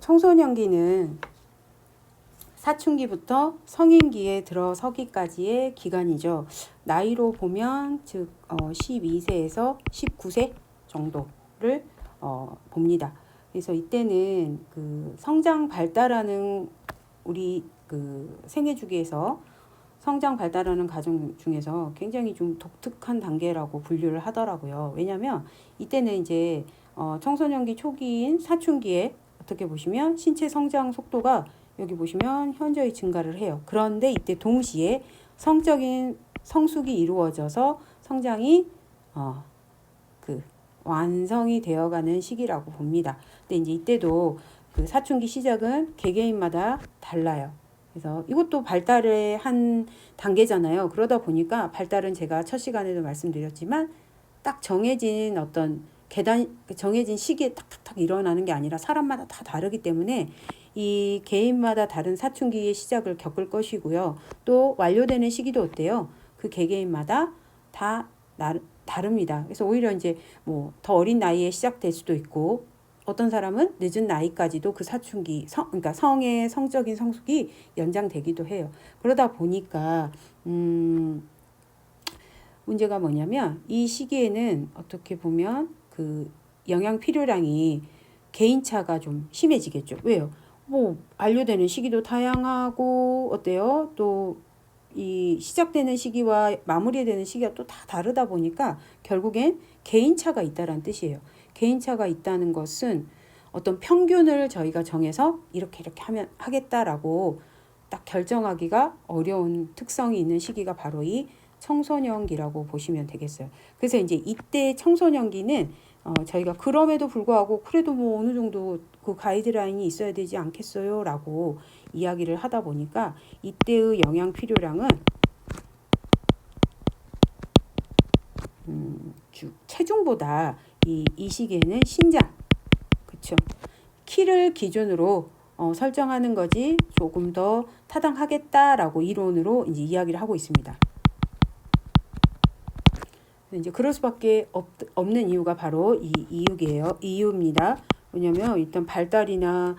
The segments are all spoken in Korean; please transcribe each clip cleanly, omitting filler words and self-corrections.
청소년기는 사춘기부터 성인기에 들어서기까지의 기간이죠. 나이로 보면 즉 12세에서 19세 정도를 봅니다. 그래서 이때는 그 성장 발달하는 우리 그 생애 주기에서 성장 발달하는 과정 중에서 굉장히 좀 독특한 단계라고 분류를 하더라고요. 왜냐하면 이때는 이제 청소년기 초기인 사춘기에 어떻게 보시면 신체 성장 속도가 여기 보시면 현저히 증가를 해요. 그런데 이때 동시에 성적인 성숙이 이루어져서 성장이 그 완성이 되어가는 시기라고 봅니다. 근데 이제 이때도 그 사춘기 시작은 개개인마다 달라요. 그래서 이것도 발달의 한 단계잖아요. 그러다 보니까 발달은 제가 첫 시간에도 말씀드렸지만 딱 정해진 어떤 정해진 시기에 탁탁탁 일어나는 게 아니라 사람마다 다 다르기 때문에 이 개인마다 다른 사춘기의 시작을 겪을 것이고요. 또 완료되는 시기도 어때요? 그 개개인마다 다 다릅니다. 그래서 오히려 이제 뭐 더 어린 나이에 시작될 수도 있고 어떤 사람은 늦은 나이까지도 그 사춘기, 그러니까 성의 성적인 성숙이 연장되기도 해요. 그러다 보니까 문제가 뭐냐면 이 시기에는 어떻게 보면 그 영양 필요량이 개인차가 좀 심해지겠죠. 왜요? 뭐 완료되는 시기도 다양하고 어때요? 또 이 시작되는 시기와 마무리되는 시기가 또 다 다르다 보니까 결국엔 개인차가 있다는 뜻이에요. 개인차가 있다는 것은 어떤 평균을 저희가 정해서 이렇게 하면 하겠다라고 딱 결정하기가 어려운 특성이 있는 시기가 바로 이 청소년기라고 보시면 되겠어요. 그래서 이제 이때 청소년기는 저희가 그럼에도 불구하고 그래도 뭐 어느 정도 그 가이드라인이 있어야 되지 않겠어요? 라고 이야기를 하다 보니까 이때의 영양 필요량은 체중보다 이 시기에는 신장, 그쵸? 키를 기준으로 설정하는 것이 조금 더 타당하겠다라고 이론으로 이제 이야기를 하고 있습니다. 이제 그럴 수밖에 없는 이유가 바로 이 이유입니다. 왜냐면 일단 발달이나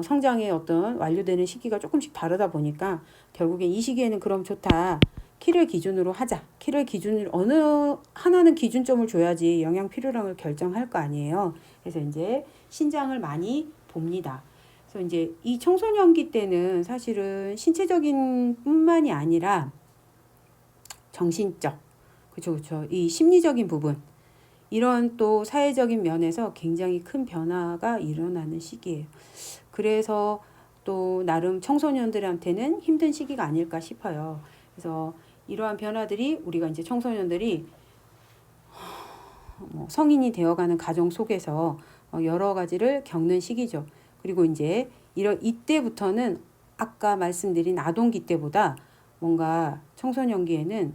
성장의 어떤 완료되는 시기가 조금씩 다르다 보니까 결국엔 이 시기에는 그럼 좋다. 키를 기준으로 하자. 키를 기준으로 어느 하나는 기준점을 줘야지 영양 필요량을 결정할 거 아니에요. 그래서 이제 신장을 많이 봅니다. 그래서 이제 이 청소년기 때는 사실은 신체적인 뿐만이 아니라 정신적, 그렇죠. 이 심리적인 부분, 이런 또 사회적인 면에서 굉장히 큰 변화가 일어나는 시기예요. 그래서 또 나름 청소년들한테는 힘든 시기가 아닐까 싶어요. 그래서 이러한 변화들이 우리가 이제 청소년들이 성인이 되어가는 과정 속에서 여러 가지를 겪는 시기죠. 그리고 이제 이때부터는 아까 말씀드린 아동기 때보다 뭔가 청소년기에는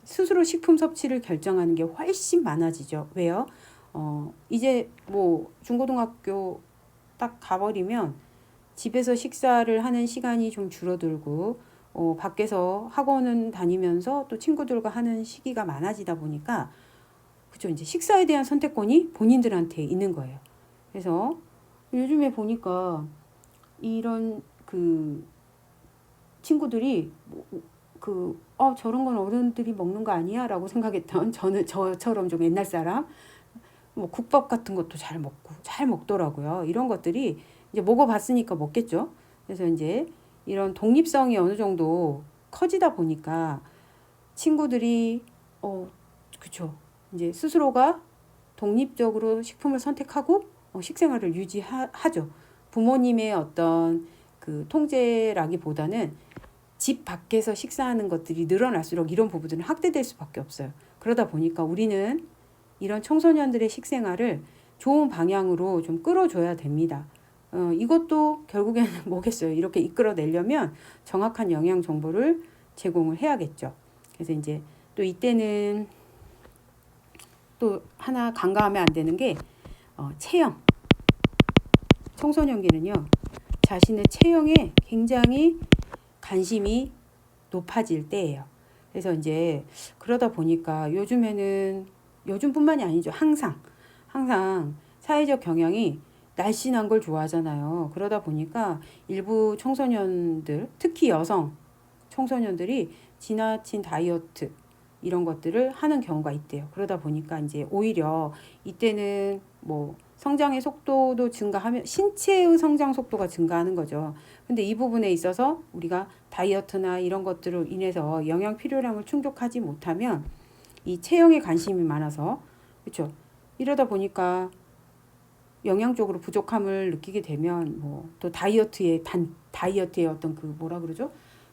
스스로 식품 섭취를 결정하는 게 훨씬 많아지죠. 왜요? 이제 뭐 중고등학교 딱 가버리면 집에서 식사를 하는 시간이 좀 줄어들고 밖에서 학원은 다니면서 또 친구들과 하는 시기가 많아지다 보니까 그죠, 이제 식사에 대한 선택권이 본인들한테 있는 거예요. 그래서 요즘에 보니까 이런 그 친구들이 저런 건 어른들이 먹는 거 아니야? 라고 생각했던 저처럼 좀 옛날 사람, 뭐 국밥 같은 것도 잘 먹더라고요. 이런 것들이 이제 먹어봤으니까 먹겠죠. 그래서 이제 이런 독립성이 어느 정도 커지다 보니까 친구들이, 그쵸. 이제 스스로가 독립적으로 식품을 선택하고 식생활을 유지하죠. 부모님의 어떤 그 통제라기보다는 집 밖에서 식사하는 것들이 늘어날수록 이런 부분들은 확대될 수밖에 없어요. 그러다 보니까 우리는 이런 청소년들의 식생활을 좋은 방향으로 좀 끌어줘야 됩니다. 이것도 결국에는 뭐겠어요? 이렇게 이끌어내려면 정확한 영양 정보를 제공을 해야겠죠. 그래서 이제 또 이때는 또 하나 간과하면 안 되는 게 체형. 청소년기는요, 자신의 체형에 굉장히 관심이 높아질 때예요. 그래서 이제 그러다 보니까 요즘뿐만이 아니죠. 항상 사회적 경향이 날씬한 걸 좋아하잖아요. 그러다 보니까 일부 청소년들, 특히 여성 청소년들이 지나친 다이어트 이런 것들을 하는 경우가 있대요. 그러다 보니까 이제 오히려 이때는 뭐 성장의 속도도 증가하면 신체의 성장 속도가 증가하는 거죠. 근데 이 부분에 있어서 우리가 다이어트나 이런 것들로 인해서 영양 필요량을 충족하지 못하면 이 체형에 관심이 많아서 그렇죠. 이러다 보니까 영양적으로 부족함을 느끼게 되면 뭐 또 다이어트의 어떤 그 뭐라 그러죠?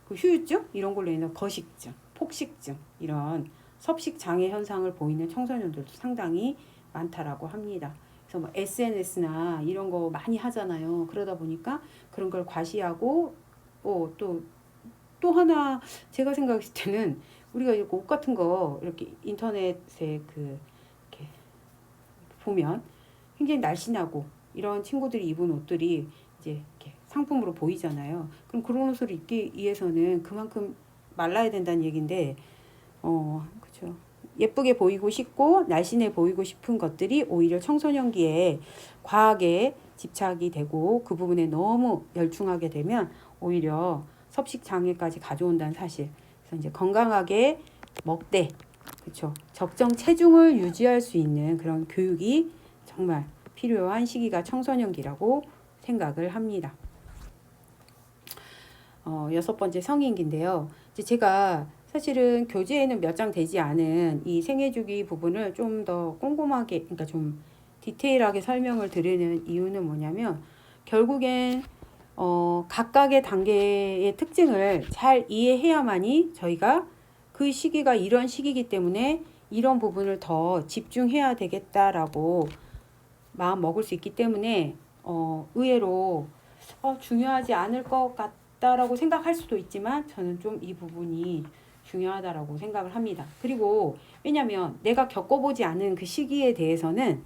그 후유증 이런 걸로 인해 거식증, 폭식증 이런 섭식 장애 현상을 보이는 청소년들도 상당히 많다라고 합니다. 그래서 뭐 SNS나 이런 거 많이 하잖아요. 그러다 보니까 그런 걸 과시하고 또 하나 제가 생각했을 때는 우리가 이렇게 옷 같은 거 이렇게 인터넷에 이렇게 보면 굉장히 날씬하고 이런 친구들이 입은 옷들이 이제 이렇게 상품으로 보이잖아요. 그럼 그런 옷을 입기 위해서는 그만큼 말라야 된다는 얘기인데, 그렇죠. 예쁘게 보이고 싶고 날씬해 보이고 싶은 것들이 오히려 청소년기에 과하게 집착이 되고 그 부분에 너무 열중하게 되면 오히려 섭식 장애까지 가져온다는 사실. 그래서 이제 건강하게 먹되, 그렇죠. 적정 체중을 유지할 수 있는 그런 교육이 정말 필요한 시기가 청소년기라고 생각을 합니다. 여섯 번째 성인기인데요. 이제 제가 사실은 교재에는 몇 장 되지 않은 이 생애주기 부분을 좀 더 꼼꼼하게, 그러니까 좀 디테일하게 설명을 드리는 이유는 뭐냐면 결국엔 각각의 단계의 특징을 잘 이해해야만이 저희가 그 시기가 이런 시기이기 때문에 이런 부분을 더 집중해야 되겠다라고 마음 먹을 수 있기 때문에 의외로 중요하지 않을 것 같다라고 생각할 수도 있지만 저는 좀 이 부분이 중요하다라고 생각을 합니다. 그리고 왜냐면 내가 겪어보지 않은 그 시기에 대해서는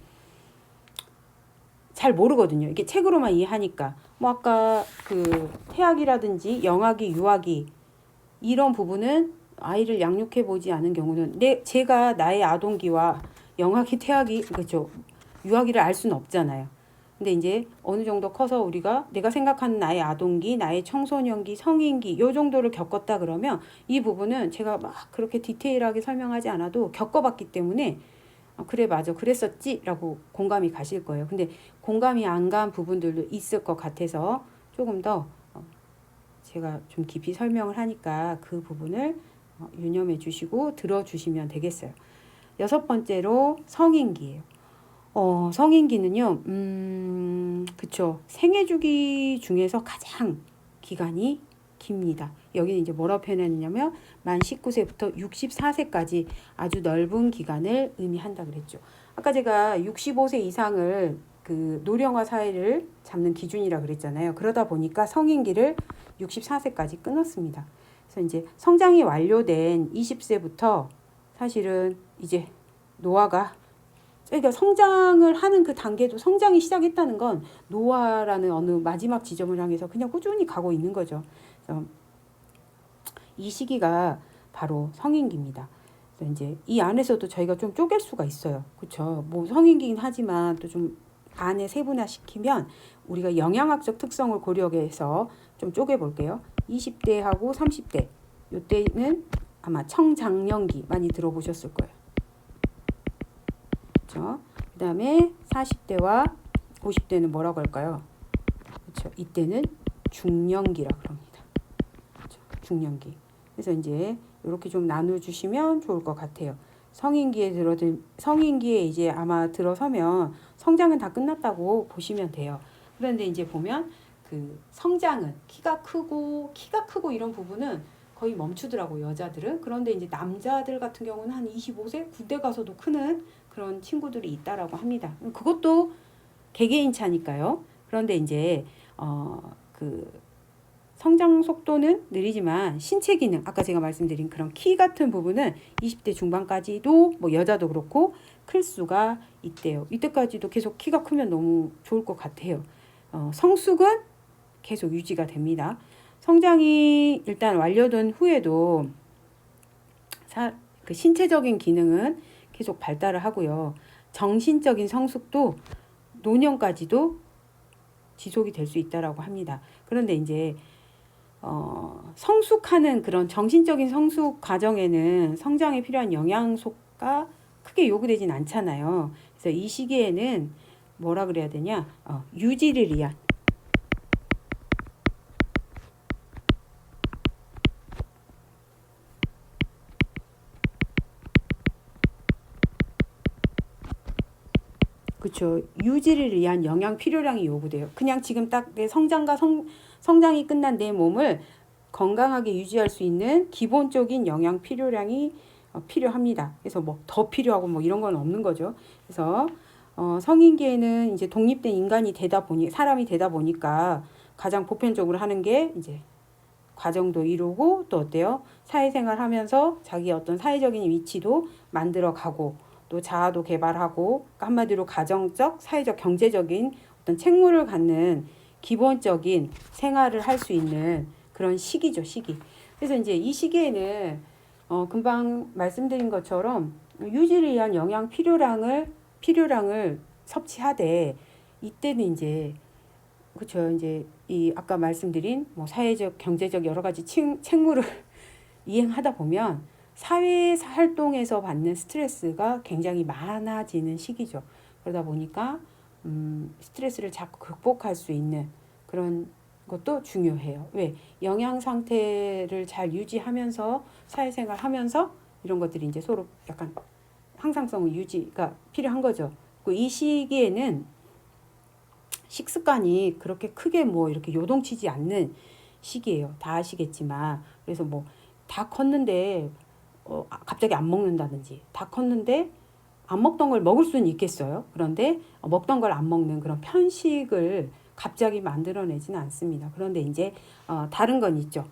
잘 모르거든요. 이게 책으로만 이해하니까. 뭐 아까 그 태아기라든지 영아기, 유아기 이런 부분은 아이를 양육해 보지 않은 경우는 제가 나의 아동기와 영아기, 태아기, 그렇죠. 유아기를 알 수는 없잖아요. 근데 이제 어느 정도 커서 우리가 내가 생각하는 나의 아동기, 나의 청소년기, 성인기 요 정도를 겪었다 그러면 이 부분은 제가 막 그렇게 디테일하게 설명하지 않아도 겪어봤기 때문에 그래 맞아 그랬었지 라고 공감이 가실 거예요. 근데 공감이 안 간 부분들도 있을 것 같아서 조금 더 제가 좀 깊이 설명을 하니까 그 부분을 유념해 주시고 들어주시면 되겠어요. 여섯 번째로 성인기예요. 성인기는요, 그쵸. 생애주기 중에서 가장 기간이 깁니다. 여기는 이제 뭐라고 표현했냐면, 만 19세부터 64세까지 아주 넓은 기간을 의미한다 그랬죠. 아까 제가 65세 이상을 그 노령화 사회를 잡는 기준이라 그랬잖아요. 그러다 보니까 성인기를 64세까지 끊었습니다. 그래서 이제 성장이 완료된 20세부터 사실은 이제 노화가 그러니까 성장을 하는 그 단계도 성장이 시작했다는 건 노화라는 어느 마지막 지점을 향해서 그냥 꾸준히 가고 있는 거죠. 그래서 이 시기가 바로 성인기입니다. 그래서 이제 이 안에서도 저희가 좀 쪼갤 수가 있어요. 그렇죠? 뭐 성인기긴 하지만 또 좀 안에 세분화시키면 우리가 영양학적 특성을 고려해서 좀 쪼개 볼게요. 20대하고 30대 이때는 아마 청장년기 많이 들어보셨을 거예요. 그렇죠? 그 다음에 40대와 50대는 뭐라고 할까요? 그렇죠? 이때는 중년기라고 합니다. 그렇죠? 중년기. 그래서 이제 이렇게 좀 나눠주시면 좋을 것 같아요. 성인기에 이제 아마 들어서면 성장은 다 끝났다고 보시면 돼요. 그런데 이제 보면 그 성장은 키가 크고 이런 부분은 거의 멈추더라고요, 여자들은. 그런데 이제 남자들 같은 경우는 한 25세 군대 가서도 크는 그런 친구들이 있다라고 합니다. 그것도 개개인 차니까요. 그런데 이제 그 성장 속도는 느리지만 신체 기능, 아까 제가 말씀드린 그런 키 같은 부분은 20대 중반까지도 뭐 여자도 그렇고 클 수가 있대요. 이때까지도 계속 키가 크면 너무 좋을 것 같아요. 성숙은 계속 유지가 됩니다. 성장이 일단 완료된 후에도 그 신체적인 기능은 계속 발달을 하고요. 정신적인 성숙도 노년까지도 지속이 될 수 있다라고 합니다. 그런데 이제 성숙하는 그런 정신적인 성숙 과정에는 성장에 필요한 영양소가 크게 요구되진 않잖아요. 그래서 이 시기에는 뭐라 그래야 되냐? 유지를 위한 그렇죠. 유지를 위한 영양 필요량이 요구돼요. 그냥 지금 딱 내 성장이 끝난 내 몸을 건강하게 유지할 수 있는 기본적인 영양 필요량이 필요합니다. 그래서 뭐 더 필요하고 뭐 이런 건 없는 거죠. 그래서 성인기에는 이제 독립된 인간이 사람이 되다 보니까 가장 보편적으로 하는 게 이제 과정도 이루고 또 어때요? 사회생활 하면서 자기 어떤 사회적인 위치도 만들어 가고 또 자아도 개발하고 그러니까 한마디로 가정적, 사회적, 경제적인 어떤 책무를 갖는 기본적인 생활을 할 수 있는 그런 시기죠, 시기. 그래서 이제 이 시기에는 금방 말씀드린 것처럼 유지를 위한 영양 필요량을 섭취하되 이때는 이제 그렇죠. 이제 이 아까 말씀드린 뭐 사회적, 경제적 여러 가지 책무를 이행하다 보면 사회 활동에서 받는 스트레스가 굉장히 많아지는 시기죠. 그러다 보니까 스트레스를 자꾸 극복할 수 있는 그런 것도 중요해요. 왜? 영양 상태를 잘 유지하면서 사회생활 하면서 이런 것들이 이제 서로 약간 항상성 유지가 필요한 거죠. 이 시기에는 식습관이 그렇게 크게 뭐 이렇게 요동치지 않는 시기예요. 다 아시겠지만. 그래서 뭐 다 컸는데 갑자기 안 먹는다든지 다 컸는데 안 먹던 걸 먹을 수는 있겠어요. 그런데 먹던 걸 안 먹는 그런 편식을 갑자기 만들어내지는 않습니다. 그런데 이제 다른 건 있죠.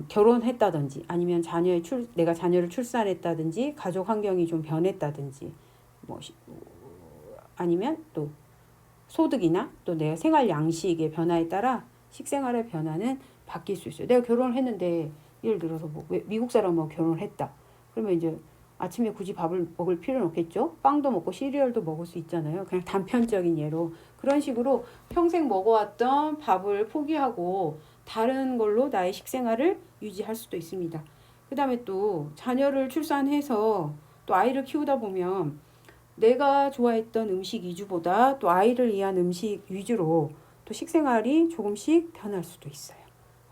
결혼했다든지 아니면 내가 자녀를 출산했다든지 가족 환경이 좀 변했다든지 뭐 아니면 또 소득이나 또 내 생활 양식의 변화에 따라 식생활의 변화는 바뀔 수 있어요. 내가 결혼을 했는데 예를 들어서 뭐 미국 사람하고 결혼을 했다. 그러면 이제 아침에 굳이 밥을 먹을 필요는 없겠죠. 빵도 먹고 시리얼도 먹을 수 있잖아요. 그냥 단편적인 예로 그런 식으로 평생 먹어왔던 밥을 포기하고 다른 걸로 나의 식생활을 유지할 수도 있습니다. 그 다음에 또 자녀를 출산해서 또 아이를 키우다 보면 내가 좋아했던 음식 위주보다 또 아이를 위한 음식 위주로 또 식생활이 조금씩 변할 수도 있어요.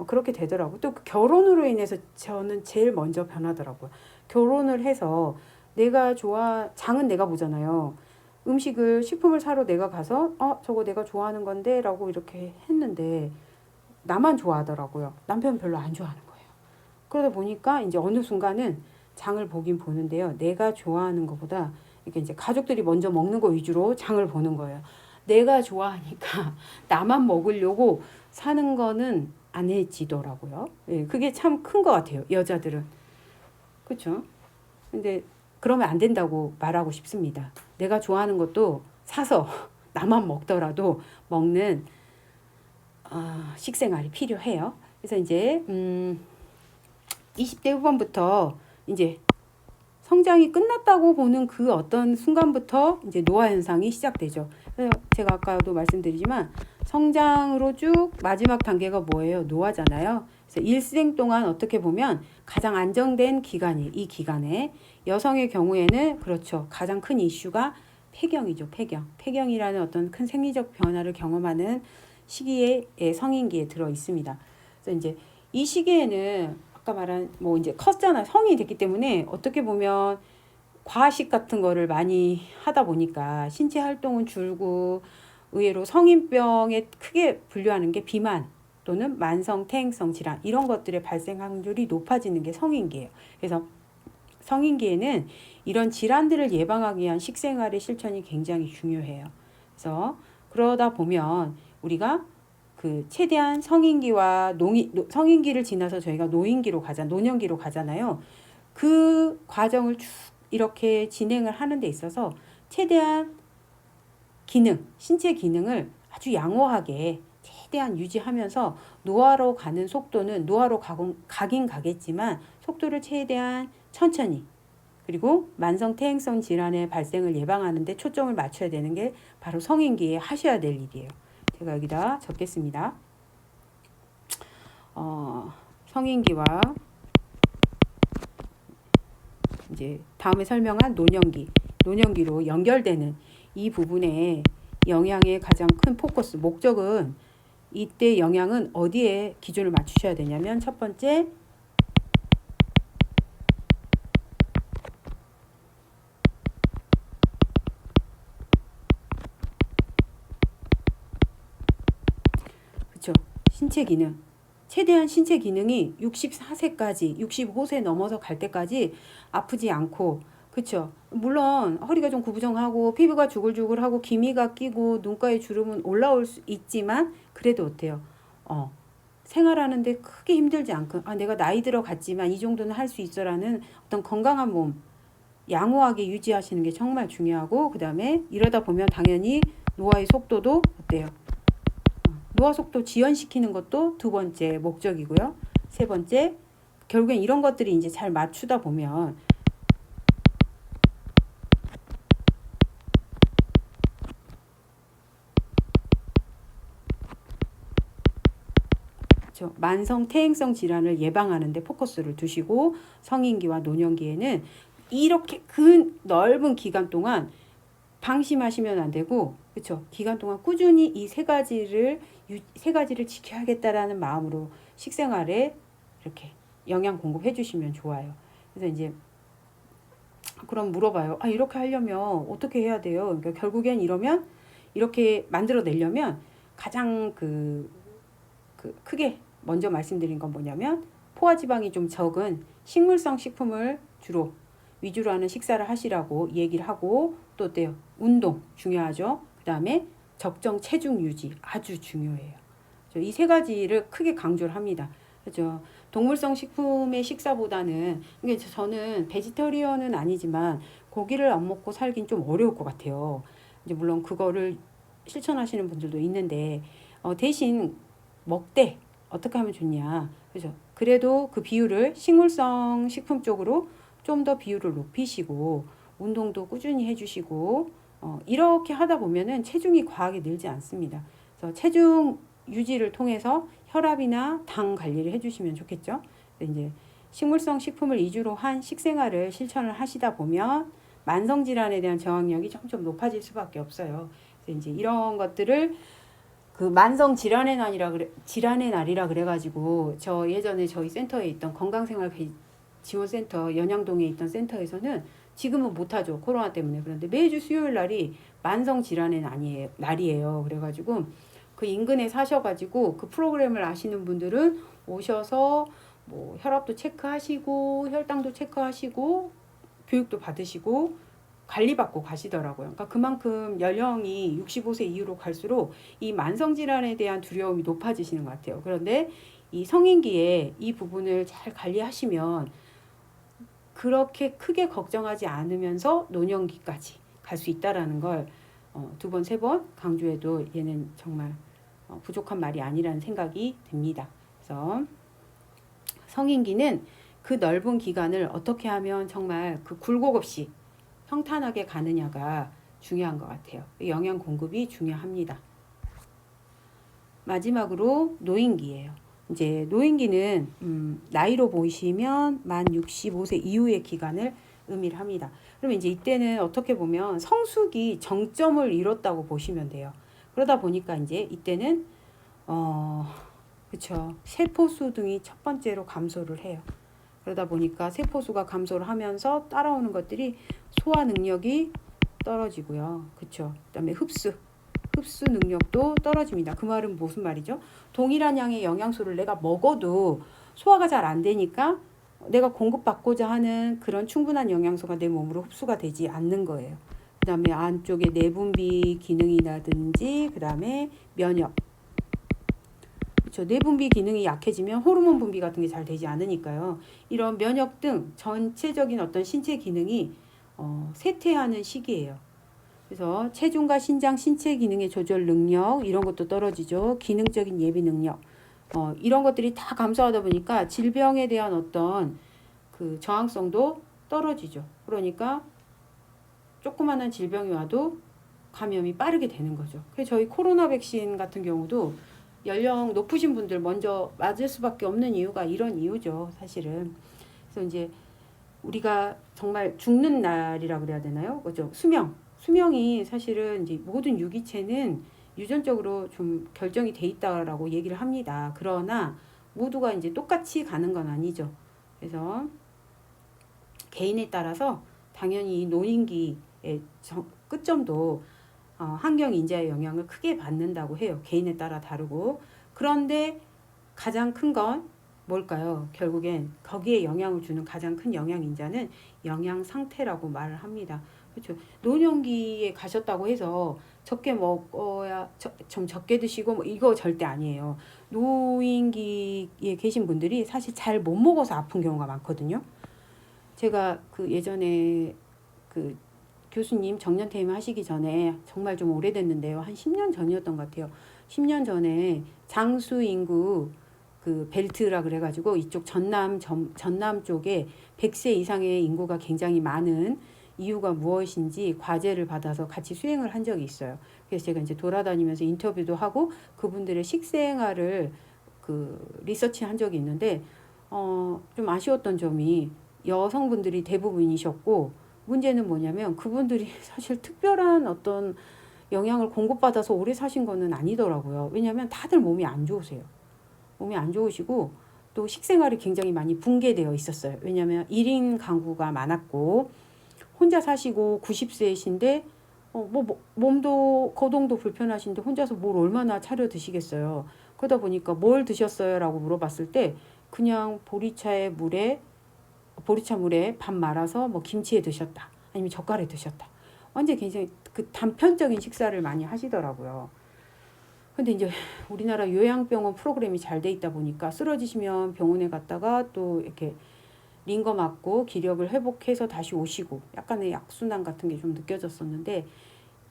그렇게 되더라고요. 또 결혼으로 인해서 저는 제일 먼저 변하더라고요. 결혼을 해서 장은 내가 보잖아요. 식품을 사러 내가 가서 저거 내가 좋아하는 건데 라고 이렇게 했는데 나만 좋아하더라고요. 남편은 별로 안 좋아하는 거예요. 그러다 보니까 이제 어느 순간은 장을 보긴 보는데요. 내가 좋아하는 것보다 이렇게 이제 가족들이 먼저 먹는 거 위주로 장을 보는 거예요. 내가 좋아하니까 나만 먹으려고 사는 거는 안 해지더라고요. 예, 그게 참 큰 것 같아요. 여자들은. 그렇죠? 근데 그러면 안 된다고 말하고 싶습니다. 내가 좋아하는 것도 사서 나만 먹더라도 먹는 식생활이 필요해요. 그래서 이제 20대 후반부터 이제 성장이 끝났다고 보는 그 어떤 순간부터 이제 노화 현상이 시작되죠. 그래서 제가 아까도 말씀드리지만 성장으로 쭉 마지막 단계가 뭐예요? 노화잖아요. 그래서 일생 동안 어떻게 보면 가장 안정된 기간이 이 기간에 여성의 경우에는 그렇죠. 가장 큰 이슈가 폐경이죠. 폐경이라는 어떤 큰 생리적 변화를 경험하는 시기에 성인기에 들어 있습니다. 그래서 이제 이 시기에는 아까 말한 뭐 이제 컸잖아요. 성인이 됐기 때문에 어떻게 보면 과식 같은 거를 많이 하다 보니까 신체 활동은 줄고 의외로 성인병에 크게 분류하는 게 비만 또는 만성 퇴행성 질환 이런 것들의 발생 확률이 높아지는 게 성인기예요. 그래서 성인기에는 이런 질환들을 예방하기 위한 식생활의 실천이 굉장히 중요해요. 그래서 그러다 보면 우리가 최대한 성인기를 지나서 저희가 노년기로 가잖아요. 그 과정을 쭉 이렇게 진행을 하는 데 있어서 최대한 신체 기능을 아주 양호하게 최대한 유지하면서 노화로 가는 속도는 가긴 가겠지만 속도를 최대한 천천히 그리고 만성 퇴행성 질환의 발생을 예방하는 데 초점을 맞춰야 되는 게 바로 성인기에 하셔야 될 일이에요. 제가 여기다 적겠습니다. 성인기와 이제 다음에 설명한 노년기로 연결되는 이 부분에 영양의 가장 큰 포커스, 목적은 이때 영양은 어디에 기준을 맞추셔야 되냐면 첫 번째 그렇죠. 신체 기능. 최대한 신체 기능이 64세까지 65세 넘어서 갈 때까지 아프지 않고 그쵸. 물론 허리가 좀 구부정하고 피부가 주글주글하고 기미가 끼고 눈가에 주름은 올라올 수 있지만 그래도 어때요? 생활하는데 크게 힘들지 않고 내가 나이 들어 갔지만 이 정도는 할 수 있어라는 어떤 건강한 몸 양호하게 유지하시는 게 정말 중요하고 그 다음에 이러다 보면 당연히 노화의 속도도 어때요? 노화 속도 지연시키는 것도 두 번째 목적이고요. 세 번째, 결국엔 이런 것들이 이제 잘 맞추다 보면 그렇죠. 만성 퇴행성 질환을 예방하는 데 포커스를 두시고 성인기와 노년기에는 이렇게 넓은 기간 동안 방심하시면 안 되고 그렇죠. 기간 동안 꾸준히 이 세 가지를 지켜야겠다라는 마음으로 식생활에 이렇게 영양 공급해 주시면 좋아요. 그래서 이제 그럼 물어봐요. 이렇게 하려면 어떻게 해야 돼요? 그러니까 결국엔 이렇게 만들어내려면 가장 크게 먼저 말씀드린 건 뭐냐면 포화지방이 좀 적은 식물성 식품을 위주로 하는 식사를 하시라고 얘기를 하고 또 어때요? 운동 중요하죠. 그 다음에 적정 체중 유지 아주 중요해요. 이 세 가지를 크게 강조를 합니다. 그렇죠. 동물성 식품의 식사보다는 이게 저는 베지터리언은 아니지만 고기를 안 먹고 살긴 좀 어려울 것 같아요. 이제 물론 그거를 실천하시는 분들도 있는데 대신 먹되 어떻게 하면 좋냐. 그죠? 그래도 그 비율을 식물성 식품 쪽으로 좀 더 비율을 높이시고 운동도 꾸준히 해주시고 이렇게 하다 보면은 체중이 과하게 늘지 않습니다. 그래서 체중 유지를 통해서 혈압이나 당 관리를 해주시면 좋겠죠. 이제 식물성 식품을 위주로 한 식생활을 실천을 하시다 보면 만성 질환에 대한 저항력이 점점 높아질 수밖에 없어요. 그래서 이제 이런 것들을 만성 질환의 날이라 그래가지고 저 예전에 저희 센터에 있던 건강생활 지원센터 연양동에 있던 센터에서는 지금은 못하죠. 코로나 때문에. 그런데 매주 수요일 날이 만성 질환의 날이에요. 그래가지고 그 인근에 사셔가지고 그 프로그램을 아시는 분들은 오셔서 뭐 혈압도 체크하시고 혈당도 체크하시고 교육도 받으시고 관리받고 가시더라고요. 그러니까 그만큼 연령이 65세 이후로 갈수록 이 만성질환에 대한 두려움이 높아지시는 것 같아요. 그런데 이 성인기에 이 부분을 잘 관리하시면 그렇게 크게 걱정하지 않으면서 노년기까지 갈 수 있다라는 걸 두 번, 세 번 강조해도 얘는 정말 부족한 말이 아니라는 생각이 듭니다. 그래서 성인기는 그 넓은 기간을 어떻게 하면 정말 그 굴곡 없이 평탄하게 가느냐가 중요한 것 같아요. 영양 공급이 중요합니다. 마지막으로 노인기예요. 이제 노인기는 나이로 보시면 만 65세 이후의 기간을 의미를 합니다. 그러면 이제 이때는 어떻게 보면 성숙이 정점을 이뤘다고 보시면 돼요. 그러다 보니까 이제 이때는 그쵸. 세포수 등이 첫 번째로 감소를 해요. 그러다 보니까 세포수가 감소를 하면서 따라오는 것들이 소화 능력이 떨어지고요. 그쵸. 그다음에 흡수 능력도 떨어집니다. 그 말은 무슨 말이죠? 동일한 양의 영양소를 내가 먹어도 소화가 잘 안 되니까 내가 공급받고자 하는 그런 충분한 영양소가 내 몸으로 흡수가 되지 않는 거예요. 그 다음에 안쪽에 내분비 기능이라든지 그 다음에 면역 그렇죠. 내분비 기능이 약해지면 호르몬 분비 같은 게 잘 되지 않으니까요. 이런 면역 등 전체적인 어떤 신체 기능이 쇠퇴하는 시기예요. 그래서 체중과 신장 신체 기능의 조절 능력 이런 것도 떨어지죠. 기능적인 예비 능력 이런 것들이 다 감소하다 보니까 질병에 대한 어떤 그 저항성도 떨어지죠. 그러니까 조그마한 질병이 와도 감염이 빠르게 되는 거죠. 그래서 저희 코로나 백신 같은 경우도 연령 높으신 분들 먼저 맞을 수밖에 없는 이유가 이런 이유죠, 사실은. 그래서 이제 우리가 정말 죽는 날이라 그래야 되나요? 그죠? 수명이 사실은 이제 모든 유기체는 유전적으로 좀 결정이 돼 있다라고 얘기를 합니다. 그러나 모두가 이제 똑같이 가는 건 아니죠. 그래서 개인에 따라서 당연히 이 노인기의 끝점도 환경 인자의 영향을 크게 받는다고 해요. 개인에 따라 다르고. 그런데 가장 큰 건 뭘까요? 결국엔 거기에 영향을 주는 가장 큰 영양 인자는 영양 상태라고 말을 합니다. 그렇죠. 노년기에 가셨다고 해서 적게 먹어야 좀 적게 드시고 뭐 이거 절대 아니에요. 노인기에 계신 분들이 사실 잘 못 먹어서 아픈 경우가 많거든요. 제가 그 예전에 그 교수님 정년퇴임 하시기 전에 정말 좀 오래됐는데요. 한 10년 전이었던 것 같아요. 10년 전에 장수 인구 그 벨트라 그래가지고 이쪽 전남 쪽에 100세 이상의 인구가 굉장히 많은 이유가 무엇인지 과제를 받아서 같이 수행을 한 적이 있어요. 그래서 제가 이제 돌아다니면서 인터뷰도 하고 그분들의 식생활을 그 리서치 한 적이 있는데 좀 아쉬웠던 점이 여성분들이 대부분이셨고 문제는 뭐냐면 그분들이 사실 특별한 어떤 영양을 공급받아서 오래 사신 거는 아니더라고요. 왜냐하면 다들 몸이 안 좋으세요. 몸이 안 좋으시고 또 식생활이 굉장히 많이 붕괴되어 있었어요. 왜냐하면 1인 가구가 많았고 혼자 사시고 90세이신데 몸도 거동도 불편하신데 혼자서 뭘 얼마나 차려 드시겠어요. 그러다 보니까 뭘 드셨어요? 라고 물어봤을 때 그냥 보리차 물에 밥 말아서 뭐 김치에 드셨다. 아니면 젓갈에 드셨다. 완전 굉장히 그 단편적인 식사를 많이 하시더라고요. 근데 이제 우리나라 요양병원 프로그램이 잘 돼 있다 보니까 쓰러지시면 병원에 갔다가 또 이렇게 링거 맞고 기력을 회복해서 다시 오시고 약간의 약순환 같은 게 좀 느껴졌었는데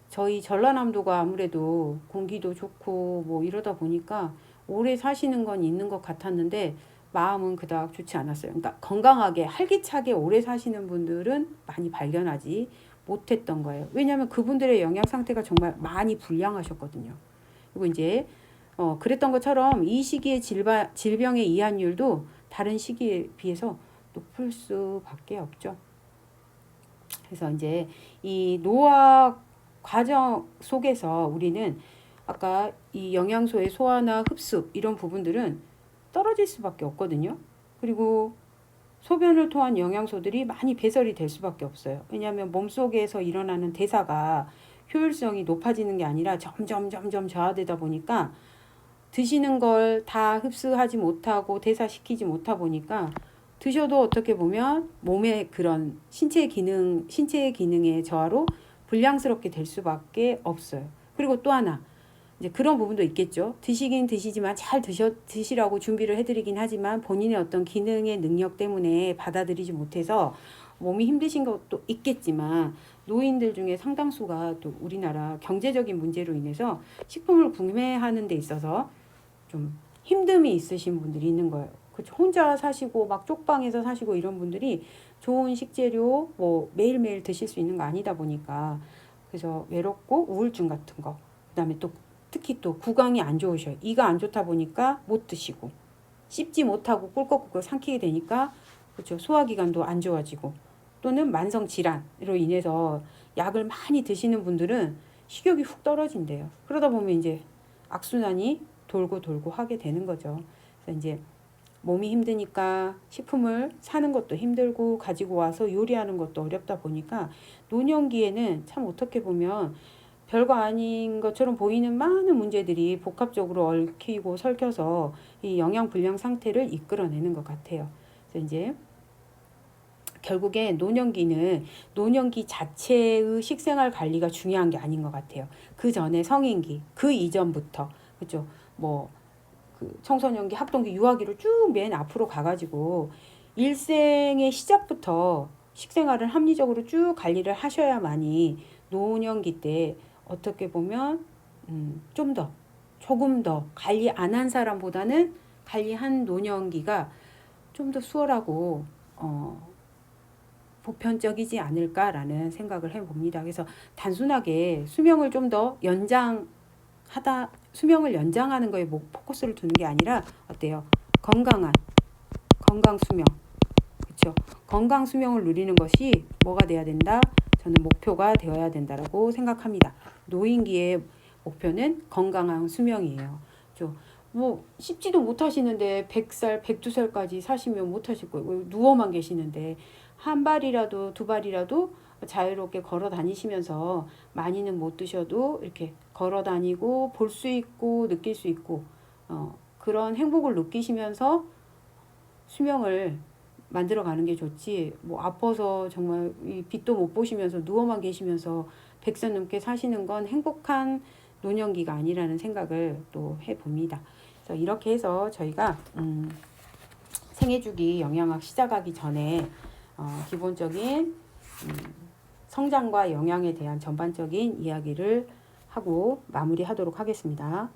저희 전라남도가 아무래도 공기도 좋고 뭐 이러다 보니까 오래 사시는 건 있는 것 같았는데 마음은 그닥 좋지 않았어요. 그러니까 건강하게 활기차게 오래 사시는 분들은 많이 발견하지 못했던 거예요. 왜냐하면 그분들의 영양 상태가 정말 많이 불량하셨거든요. 그리고 이제 그랬던 것처럼 이 시기에 질병의 이한율도 다른 시기에 비해서 높을 수밖에 없죠. 그래서 이제 이 노화 과정 속에서 우리는 아까 이 영양소의 소화나 흡수 이런 부분들은 떨어질 수밖에 없거든요. 그리고 소변을 통한 영양소들이 많이 배설이 될 수밖에 없어요. 왜냐하면 몸속에서 일어나는 대사가 효율성이 높아지는 게 아니라 점점 저하되다 보니까 드시는 걸 다 흡수하지 못하고 대사시키지 못하다 보니까 드셔도 어떻게 보면 몸의 그런 신체의 기능의 저하로 불량스럽게 될 수밖에 없어요. 그리고 또 하나 이제 그런 부분도 있겠죠. 드시긴 드시지만 잘 드시라고 준비를 해드리긴 하지만 본인의 어떤 기능의 능력 때문에 받아들이지 못해서 몸이 힘드신 것도 있겠지만 노인들 중에 상당수가 또 우리나라 경제적인 문제로 인해서 식품을 구매하는 데 있어서 좀 힘듦이 있으신 분들이 있는 거예요. 그렇죠. 혼자 사시고 막 쪽방에서 사시고 이런 분들이 좋은 식재료 뭐 매일매일 드실 수 있는 거 아니다 보니까 그래서 외롭고 우울증 같은 거 그다음에 또 특히 또 구강이 안 좋으셔요. 이가 안 좋다 보니까 못 드시고 씹지 못하고 꿀꺽꿀꺽 삼키게 되니까 그렇죠. 소화기관도 안 좋아지고 또는 만성 질환으로 인해서 약을 많이 드시는 분들은 식욕이 훅 떨어진대요. 그러다 보면 이제 악순환이 돌고 하게 되는 거죠. 그래서 이제 몸이 힘드니까 식품을 사는 것도 힘들고 가지고 와서 요리하는 것도 어렵다 보니까 노년기에는 참 어떻게 보면 별거 아닌 것처럼 보이는 많은 문제들이 복합적으로 얽히고 설켜서 이 영양 불량 상태를 이끌어내는 것 같아요. 그래서 이제 결국에 노년기 자체의 식생활 관리가 중요한 게 아닌 것 같아요. 그 전에 성인기, 그 이전부터 그죠? 뭐 그 청소년기, 학童기, 유아기로 쭉 맨 앞으로 가가지고 일생의 시작부터 식생활을 합리적으로 쭉 관리를 하셔야만이 노년기 때 어떻게 보면 조금 더 관리 안 한 사람보다는 관리한 노년기가 좀 더 수월하고 보편적이지 않을까라는 생각을 해봅니다. 그래서 단순하게 수명을 좀 더 수명을 연장하는 거에 포커스를 두는 게 아니라 어때요? 건강 수명, 그렇죠? 건강 수명을 누리는 것이 뭐가 돼야 된다? 저는 목표가 되어야 된다라고 생각합니다. 노인기의 목표는 건강한 수명이에요. 그렇죠? 뭐 씹지도 못하시는데 100살, 102살까지 사시면 못하실 거예요. 누워만 계시는데 한 발이라도 두 발이라도 자유롭게 걸어 다니시면서 많이는 못 드셔도 이렇게 걸어 다니고 볼 수 있고 느낄 수 있고 그런 행복을 느끼시면서 수명을 만들어 가는 게 좋지. 뭐 아파서 정말 이 빛도 못 보시면서 누워만 계시면서 100살 넘게 사시는 건 행복한 노년기가 아니라는 생각을 또 해봅니다. 그래서 이렇게 해서 저희가 생애주기 영양학 시작하기 전에 기본적인 성장과 영양에 대한 전반적인 이야기를 하고 마무리하도록 하겠습니다.